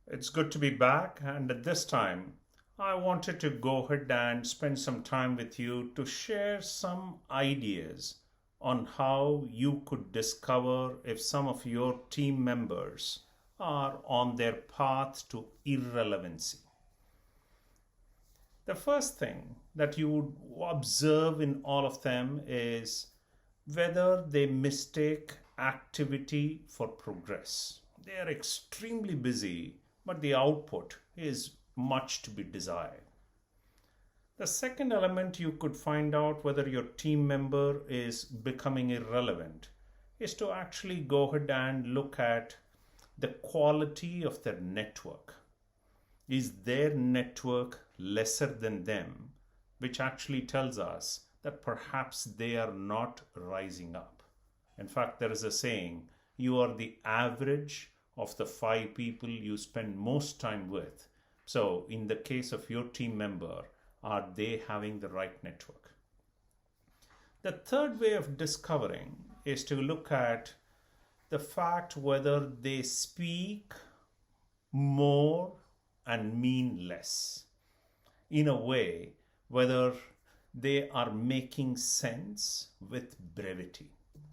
It's good to be back, and at this time, I wanted to go ahead and spend some time with you to share some ideas on how you could discover if some of your team members are on their path to irrelevancy. The first thing that you would observe in all of them is whether they mistake activity for progress. They are extremely busy, but the output is much to be desired. The second element you could find out whether your team member is becoming irrelevant is to actually go ahead and look at the quality of their network. Is their network lesser than them, which actually tells us that perhaps they are not rising up. In fact, there is a saying, you are the average of the 5 people you spend most time with. So in the case of your team member, are they having the right network? The third way of discovering is to look at the fact whether they speak more and mean less. In a way, whether they are making sense with brevity.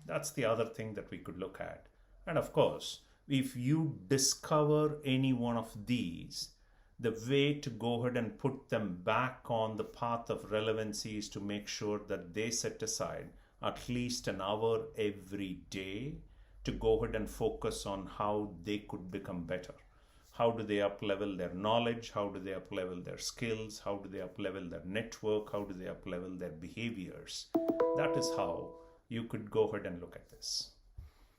That's the other thing that we could look at. And of course, if you discover any one of these, the way to go ahead and put them back on the path of relevancy is to make sure that they set aside at least an hour every day to go ahead and focus on how they could become better. How do they up-level their knowledge? How do they up-level their skills? How do they up-level their network? How do they up-level their behaviors? That is how you could go ahead and look at this.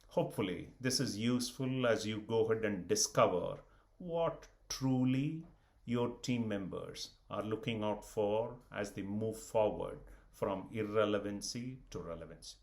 Hopefully, this is useful as you go ahead and discover what truly your team members are looking out for as they move forward from irrelevancy to relevancy.